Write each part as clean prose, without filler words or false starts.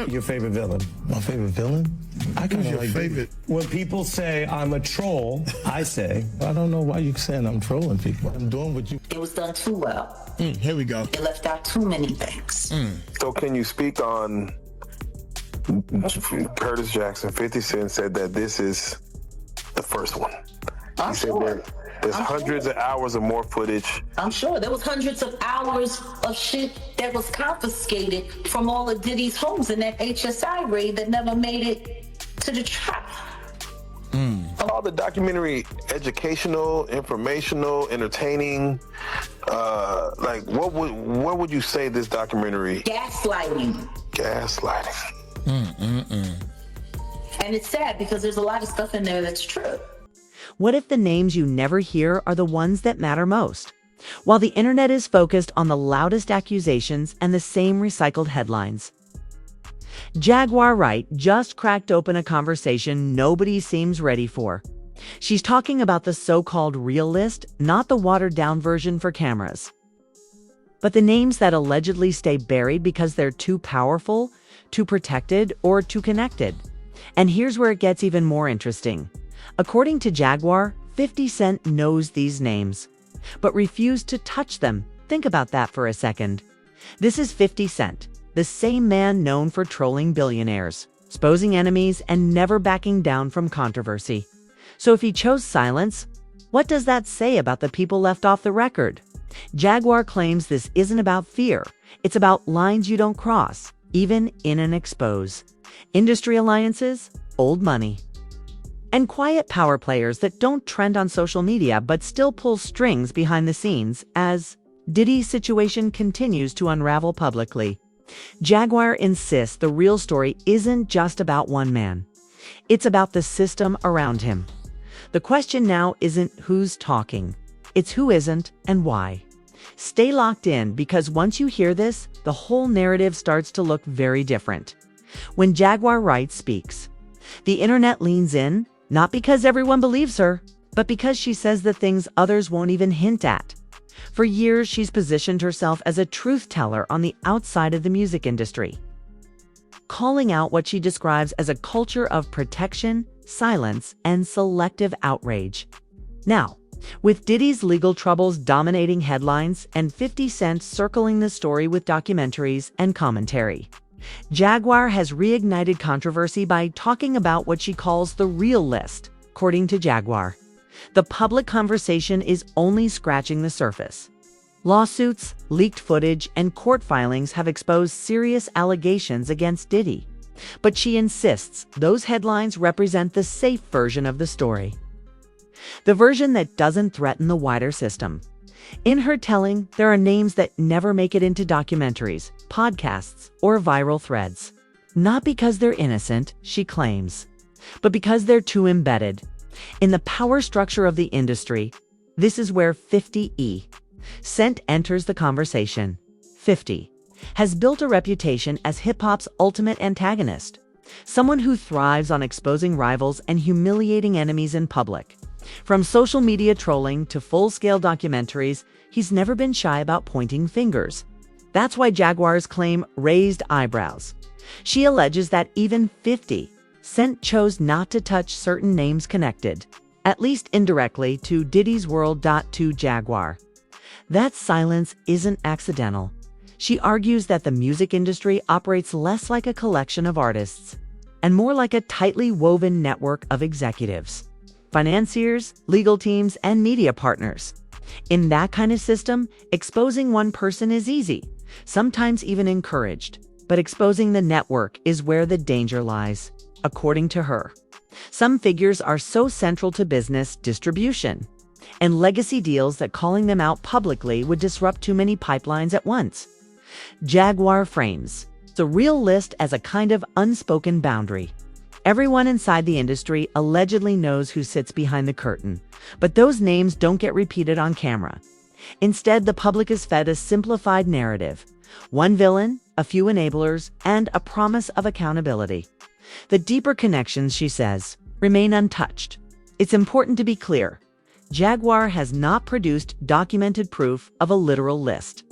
Your favorite villain? My favorite villain? I kind of like favorite. When people say I'm a troll, I say, I don't know why you're saying I'm trolling people. I'm doing what you... It was done too well. Here we go. It left out too many things. So can you speak on Curtis Jackson? 50 Cent said that this is the first one. I'm He said sure. there's hundreds of hours of more footage. I'm sure there was hundreds of hours of shit that was confiscated from all of Diddy's homes in that HSI raid that never made it to the trial. All the documentary, educational, informational, entertaining. What would you say this documentary? Gaslighting. Gaslighting. And it's sad because there's a lot of stuff in there that's true. What if the names you never hear are the ones that matter most? While the internet is focused on the loudest accusations and the same recycled headlines. Jaguar Wright just cracked open a conversation nobody seems ready for. She's talking about the so-called real list, not the watered-down version for cameras. But the names that allegedly stay buried because they're too powerful, too protected, or too connected. And here's where it gets even more interesting. According to Jaguar, 50 Cent knows these names, but refused to touch them. Think about that for a second. This is 50 Cent, the same man known for trolling billionaires, exposing enemies, and never backing down from controversy. So if he chose silence, what does that say about the people left off the record? Jaguar claims this isn't about fear. It's about lines you don't cross, even in an expose. Industry alliances, old money. And quiet power players that don't trend on social media but still pull strings behind the scenes as Diddy's situation continues to unravel publicly. Jaguar insists the real story isn't just about one man. It's about the system around him. The question now isn't who's talking. It's who isn't and why. Stay locked in because once you hear this, the whole narrative starts to look very different. When Jaguar Wright speaks, the internet leans in, not because everyone believes her, but because she says the things others won't even hint at. For years, she's positioned herself as a truth teller on the outside of the music industry, calling out what she describes as a culture of protection, silence, and selective outrage. Now, with Diddy's legal troubles dominating headlines and 50 Cent circling the story with documentaries and commentary, Jaguar has reignited controversy by talking about what she calls the real list. According to Jaguar, the public conversation is only scratching the surface. Lawsuits, leaked footage, and court filings have exposed serious allegations against Diddy. But she insists those headlines represent the safe version of the story. The version that doesn't threaten the wider system. In her telling, there are names that never make it into documentaries, podcasts, or viral threads. Not because they're innocent, she claims, but because they're too embedded. In the power structure of the industry, this is where 50 Cent enters the conversation. 50 has built a reputation as hip-hop's ultimate antagonist, someone who thrives on exposing rivals and humiliating enemies in public. From social media trolling to full-scale documentaries, he's never been shy about pointing fingers. That's why Jaguar's claim raised eyebrows. She alleges that even 50 Cent chose not to touch certain names connected, at least indirectly, to Diddy's world. To Jaguar, that silence isn't accidental. She argues that the music industry operates less like a collection of artists and more like a tightly woven network of executives, financiers, legal teams, and media partners. In that kind of system, exposing one person is easy, sometimes even encouraged. But exposing the network is where the danger lies, according to her. Some figures are so central to business, distribution, and legacy deals that calling them out publicly would disrupt too many pipelines at once. Jaguar frames the real list as a kind of unspoken boundary. Everyone inside the industry allegedly knows who sits behind the curtain, but those names don't get repeated on camera. Instead, the public is fed a simplified narrative. One villain, a few enablers, and a promise of accountability. The deeper connections, she says, remain untouched. It's important to be clear. Jaguar has not produced documented proof of a literal list.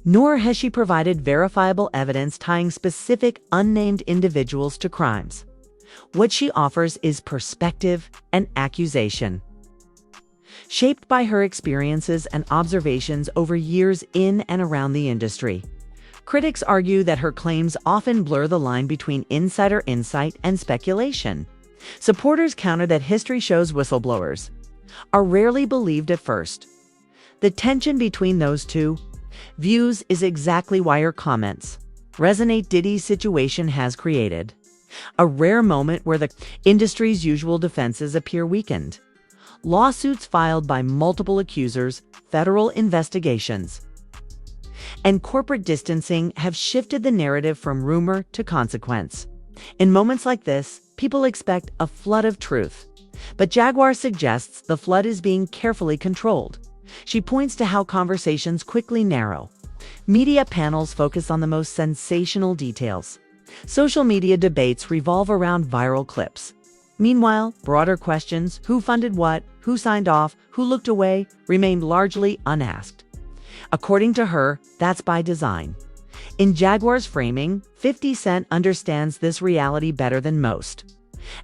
nor has she provided verifiable evidence tying specific unnamed individuals to crimes. What she offers is perspective and accusation. Shaped by her experiences and observations over years in and around the industry, critics argue that her claims often blur the line between insider insight and speculation. Supporters counter that history shows whistleblowers are rarely believed at first. The tension between those two views is exactly why her comments resonate. Diddy's situation has created a rare moment where the industry's usual defenses appear weakened. Lawsuits filed by multiple accusers, federal investigations, and corporate distancing have shifted the narrative from rumor to consequence. In moments like this, people expect a flood of truth, but Jaguar suggests the flood is being carefully controlled. She points to how conversations quickly narrow. Media panels focus on the most sensational details. Social media debates revolve around viral clips. Meanwhile, broader questions, who funded what, who signed off, who looked away, remained largely unasked. According to her, that's by design. In Jaguar's framing, 50 Cent understands this reality better than most.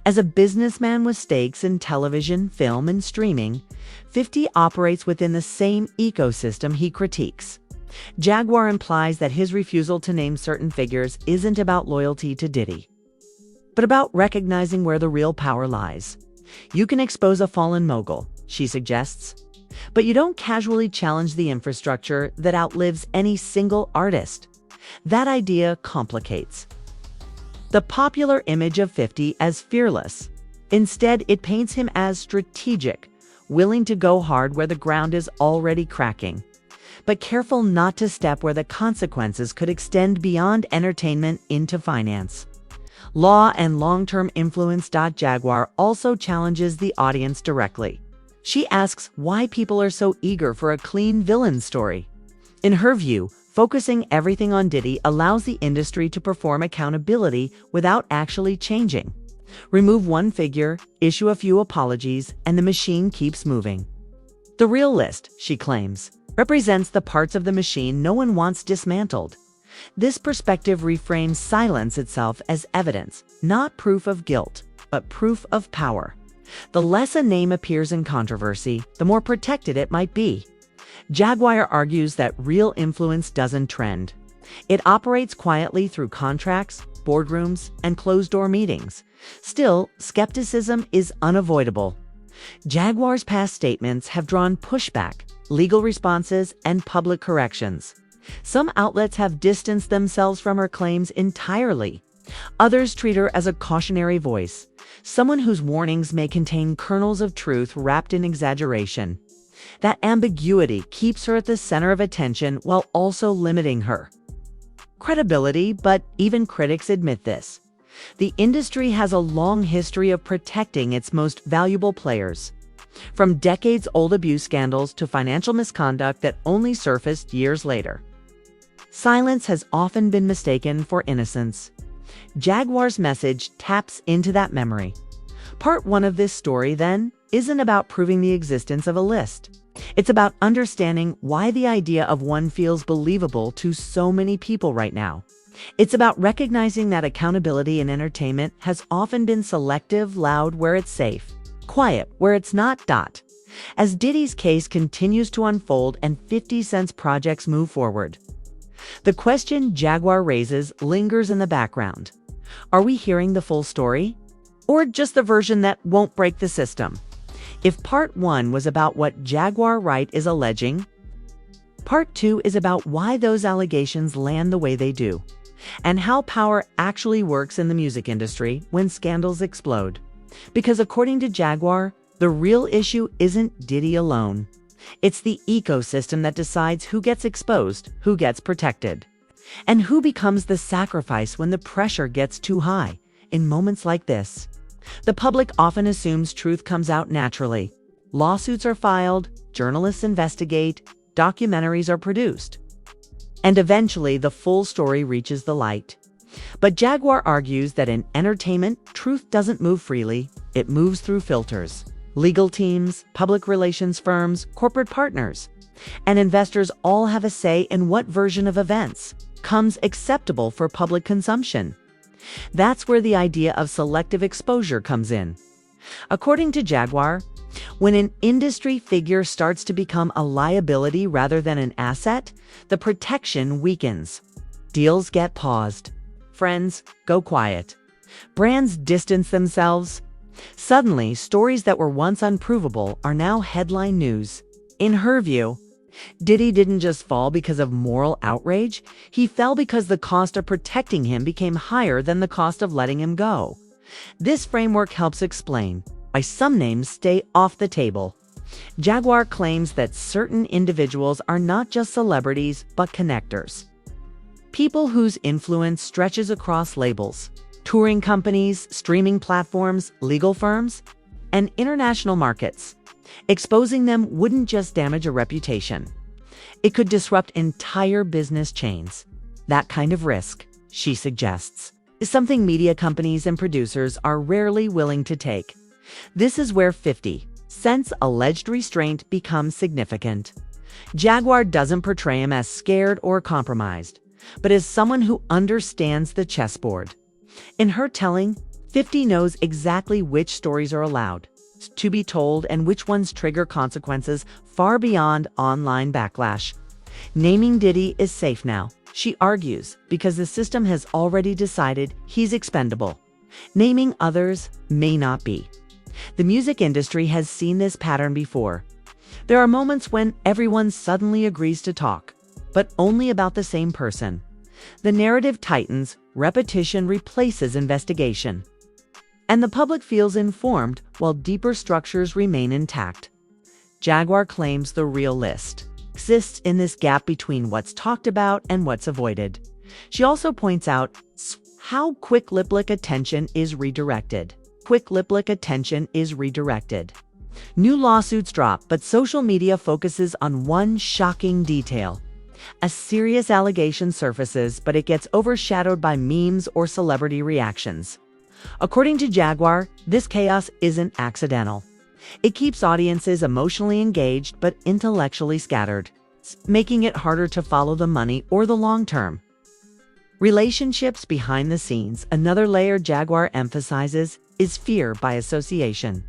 As a businessman with stakes in television, film, and streaming, 50 operates within the same ecosystem he critiques. Jaguar implies that his refusal to name certain figures isn't about loyalty to Diddy, but about recognizing where the real power lies. You can expose a fallen mogul, she suggests, but you don't casually challenge the infrastructure that outlives any single artist. That idea complicates the popular image of 50 as fearless. Instead, it paints him as strategic, willing to go hard where the ground is already cracking, but careful not to step where the consequences could extend beyond entertainment into finance, law, and long-term influence. Jaguar also challenges the audience directly. She asks why people are so eager for a clean villain story. In her view, focusing everything on Diddy allows the industry to perform accountability without actually changing. Remove one figure, issue a few apologies, and the machine keeps moving. The real list, she claims, represents the parts of the machine no one wants dismantled. This perspective reframes silence itself as evidence, not proof of guilt, but proof of power. The less a name appears in controversy, the more protected it might be. Jaguar argues that real influence doesn't trend. It operates quietly through contracts, boardrooms, and closed-door meetings. Still, skepticism is unavoidable. Jaguar's past statements have drawn pushback, legal responses, and public corrections. Some outlets have distanced themselves from her claims entirely. Others treat her as a cautionary voice, someone whose warnings may contain kernels of truth wrapped in exaggeration. That ambiguity keeps her at the center of attention while also limiting her credibility, but even critics admit this. The industry has a long history of protecting its most valuable players, from decades-old abuse scandals to financial misconduct that only surfaced years later. Silence has often been mistaken for innocence. Jaguar's message taps into that memory. Part 1 of this story, then, isn't about proving the existence of a list. It's about understanding why the idea of one feels believable to so many people right now. It's about recognizing that accountability in entertainment has often been selective, loud where it's safe, quiet where it's not. As Diddy's case continues to unfold and 50 Cent's projects move forward, the question Jaguar raises lingers in the background. Are we hearing the full story? Or just the version that won't break the system? If Part 1 was about what Jaguar Wright is alleging, Part 2 is about why those allegations land the way they do, and how power actually works in the music industry when scandals explode. Because according to Jaguar, the real issue isn't Diddy alone. It's the ecosystem that decides who gets exposed, who gets protected, and who becomes the sacrifice when the pressure gets too high. In moments like this, the public often assumes truth comes out naturally. Lawsuits are filed, journalists investigate, documentaries are produced, and eventually the full story reaches the light. But Jaguar argues that in entertainment, truth doesn't move freely, it moves through filters. Legal teams, public relations firms, corporate partners. And investors all have a say in what version of events comes acceptable for public consumption. That's where the idea of selective exposure comes in. According to Jaguar, when an industry figure starts to become a liability rather than an asset, the protection weakens. Deals get paused. Friends go quiet. Brands distance themselves. Suddenly, stories that were once unprovable are now headline news. In her view, Diddy didn't just fall because of moral outrage, he fell because the cost of protecting him became higher than the cost of letting him go. This framework helps explain why some names stay off the table. Jaguar claims that certain individuals are not just celebrities, but connectors. People whose influence stretches across labels, touring companies, streaming platforms, legal firms, and international markets. Exposing them wouldn't just damage a reputation. It could disrupt entire business chains. That kind of risk, she suggests, is something media companies and producers are rarely willing to take. This is where 50 Cent's alleged restraint becomes significant. Jaguar doesn't portray him as scared or compromised, but as someone who understands the chessboard. In her telling, 50 knows exactly which stories are allowed to be told and which ones trigger consequences far beyond online backlash. Naming Diddy is safe now, she argues, because the system has already decided he's expendable. Naming others may not be. The music industry has seen this pattern before. There are moments when everyone suddenly agrees to talk, but only about the same person. The narrative tightens, repetition replaces investigation. And the public feels informed while deeper structures remain intact. Jaguar claims the real list exists in this gap between what's talked about and what's avoided. She also points out how quick lip-lick attention is redirected. New lawsuits drop, but social media focuses on one shocking detail. A serious allegation surfaces, but it gets overshadowed by memes or celebrity reactions. According to Jaguar, this chaos isn't accidental. It keeps audiences emotionally engaged but intellectually scattered, making it harder to follow the money or the long term. Relationships behind the scenes, another layer Jaguar emphasizes, is fear by association.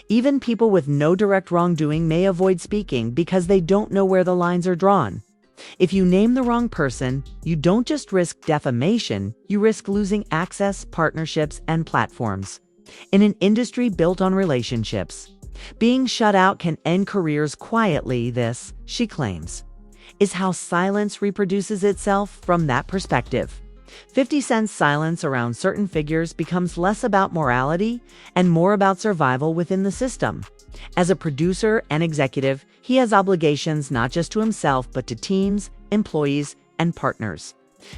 Even people with no direct wrongdoing may avoid speaking because they don't know where the lines are drawn. If you name the wrong person, you don't just risk defamation, you risk losing access, partnerships, and platforms. In an industry built on relationships, being shut out can end careers quietly. This, she claims, is how silence reproduces itself from that perspective. 50 Cent's silence around certain figures becomes less about morality and more about survival within the system. As a producer and executive, he has obligations not just to himself but to teams, employees, and partners.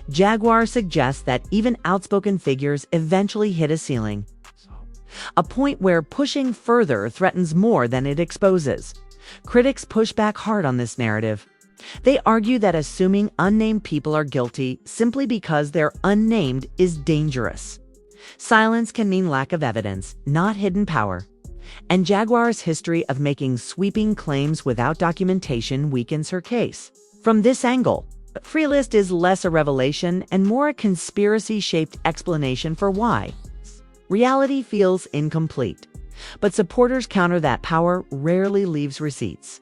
Jaguar suggests that even outspoken figures eventually hit a ceiling, a point where pushing further threatens more than it exposes. Critics push back hard on this narrative. They argue that assuming unnamed people are guilty simply because they're unnamed is dangerous. Silence can mean lack of evidence, not hidden power. And Jaguar's history of making sweeping claims without documentation weakens her case. From this angle, Freelist is less a revelation and more a conspiracy-shaped explanation for why reality feels incomplete. But supporters counter that power rarely leaves receipts.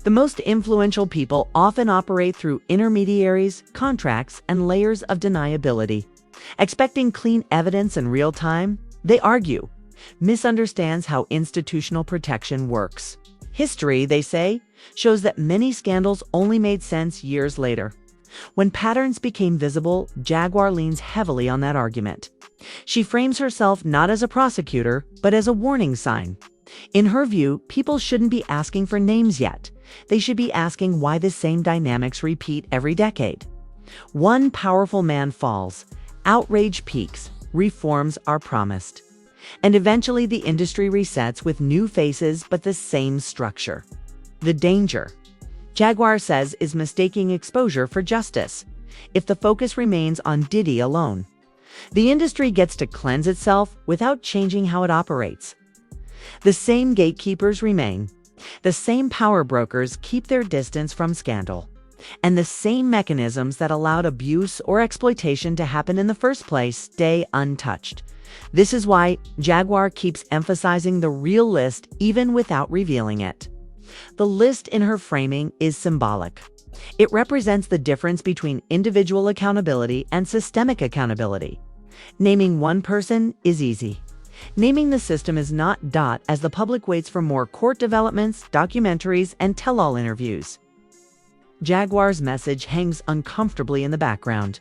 The most influential people often operate through intermediaries, contracts, and layers of deniability. Expecting clean evidence in real time, they argue, misunderstands how institutional protection works. History, they say, shows that many scandals only made sense years later. When patterns became visible, Jaguar leans heavily on that argument. She frames herself not as a prosecutor, but as a warning sign. In her view, people shouldn't be asking for names yet. They should be asking why the same dynamics repeat every decade. One powerful man falls, outrage peaks, reforms are promised. And eventually the industry resets with new faces but the same structure. The danger, Jaguar says, is mistaking exposure for justice. If the focus remains on Diddy alone, the industry gets to cleanse itself without changing how it operates. The same gatekeepers remain, The same power brokers keep their distance from scandal. And the same mechanisms that allowed abuse or exploitation to happen in the first place stay untouched. This is why Jaguar keeps emphasizing the real list even without revealing it. The list in her framing is symbolic. It represents the difference between individual accountability and systemic accountability. Naming one person is easy. Naming the system is not. As the public waits for more court developments, documentaries, and tell-all interviews. Jaguar's message hangs uncomfortably in the background.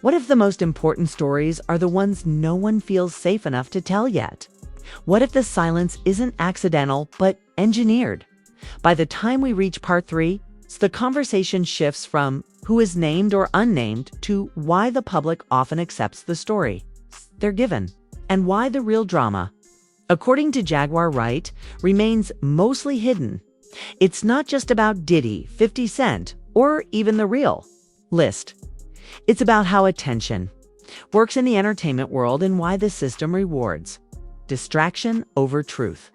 What if the most important stories are the ones no one feels safe enough to tell yet? What if the silence isn't accidental but engineered? By the time we reach part 3, the conversation shifts from who is named or unnamed to why the public often accepts the story they're given, and why the real drama, according to Jaguar Wright, remains mostly hidden. It's not just about Diddy, 50 Cent, or even the real list. It's about how attention works in the entertainment world and why the system rewards distraction over truth.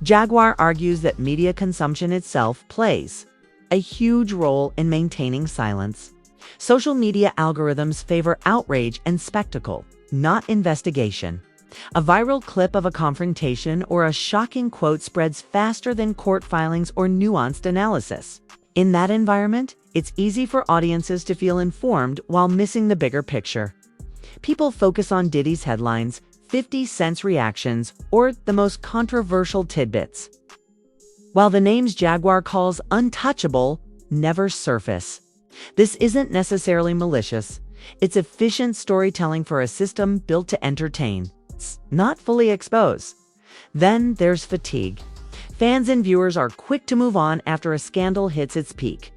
Jaguar argues that media consumption itself plays a huge role in maintaining silence. Social media algorithms favor outrage and spectacle, not investigation. A viral clip of a confrontation or a shocking quote spreads faster than court filings or nuanced analysis. In that environment, it's easy for audiences to feel informed while missing the bigger picture. People focus on Diddy's headlines, 50 Cent's reactions, or the most controversial tidbits, while the names Jaguar calls untouchable never surface. This isn't necessarily malicious. It's efficient storytelling for a system built to entertain, not fully expose. Then there's fatigue. Fans and viewers are quick to move on after a scandal hits its peak.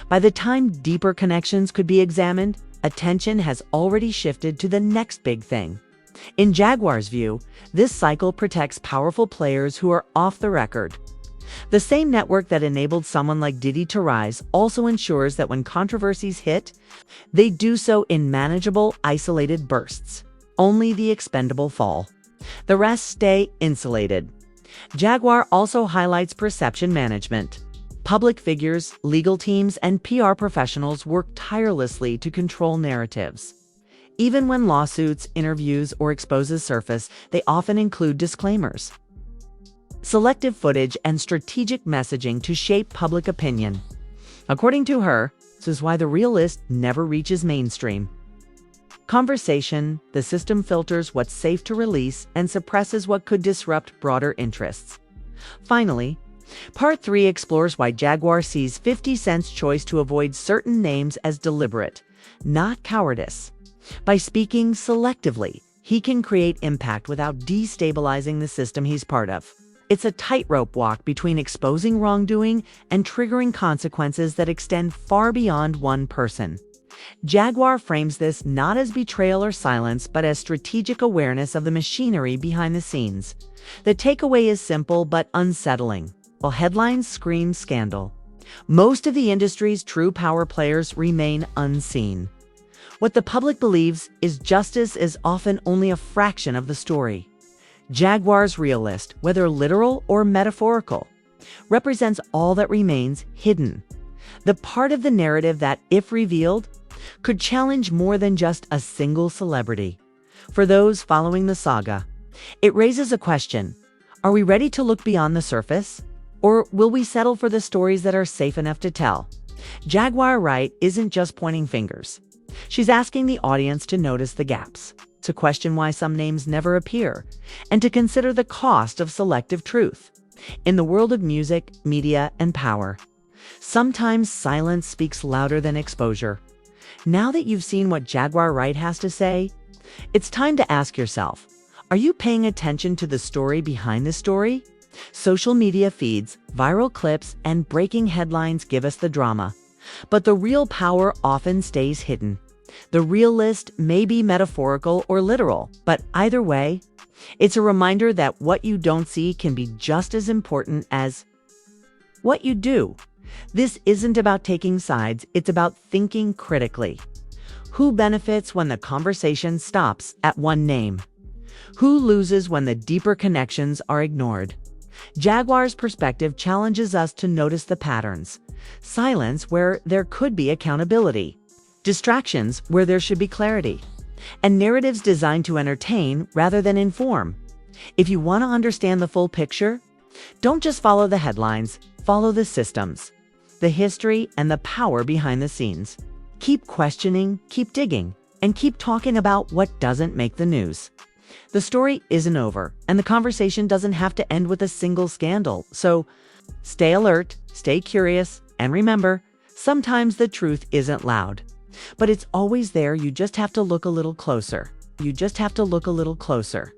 By the time deeper connections could be examined, attention has already shifted to the next big thing. In Jaguar's view, this cycle protects powerful players who are off the record. The same network that enabled someone like Diddy to rise also ensures that when controversies hit, they do so in manageable, isolated bursts. Only the expendable fall. The rest stay insulated. Jaguar also highlights perception management. Public figures, legal teams, and PR professionals work tirelessly to control narratives. Even when lawsuits, interviews, or exposes surface, they often include disclaimers, selective footage, and strategic messaging to shape public opinion. According to her, this is why the real list never reaches mainstream conversation. The system filters what's safe to release and suppresses what could disrupt broader interests. Finally, Part 3 explores why Jaguar sees 50 Cent's choice to avoid certain names as deliberate, not cowardice. By speaking selectively, he can create impact without destabilizing the system he's part of. It's a tightrope walk between exposing wrongdoing and triggering consequences that extend far beyond one person. Jaguar frames this not as betrayal or silence, but as strategic awareness of the machinery behind the scenes. The takeaway is simple but unsettling. While headlines scream scandal, most of the industry's true power players remain unseen. What the public believes is justice is often only a fraction of the story. Jaguar's real list, whether literal or metaphorical, represents all that remains hidden. The part of the narrative that, if revealed, could challenge more than just a single celebrity. For those following the saga, it raises a question. Are we ready to look beyond the surface? Or will we settle for the stories that are safe enough to tell? Jaguar Wright isn't just pointing fingers. She's asking the audience to notice the gaps, to question why some names never appear, and to consider the cost of selective truth. In the world of music, media, and power, sometimes silence speaks louder than exposure. Now that you've seen what Jaguar Wright has to say, it's time to ask yourself, are you paying attention to the story behind the story? Social media feeds, viral clips, and breaking headlines give us the drama, but the real power often stays hidden. The real list may be metaphorical or literal, but either way, it's a reminder that what you don't see can be just as important as what you do. This isn't about taking sides, it's about thinking critically. Who benefits when the conversation stops at one name? Who loses when the deeper connections are ignored? Jaguar's perspective challenges us to notice the patterns. Silence where there could be accountability. Distractions where there should be clarity. And narratives designed to entertain rather than inform. If you want to understand the full picture, don't just follow the headlines, follow the systems, the history, and the power behind the scenes. Keep questioning, keep digging, and keep talking about what doesn't make the news. The story isn't over, and the conversation doesn't have to end with a single scandal. So stay alert, stay curious, and remember, sometimes the truth isn't loud. But it's always there, you just have to look a little closer. You just have to look a little closer.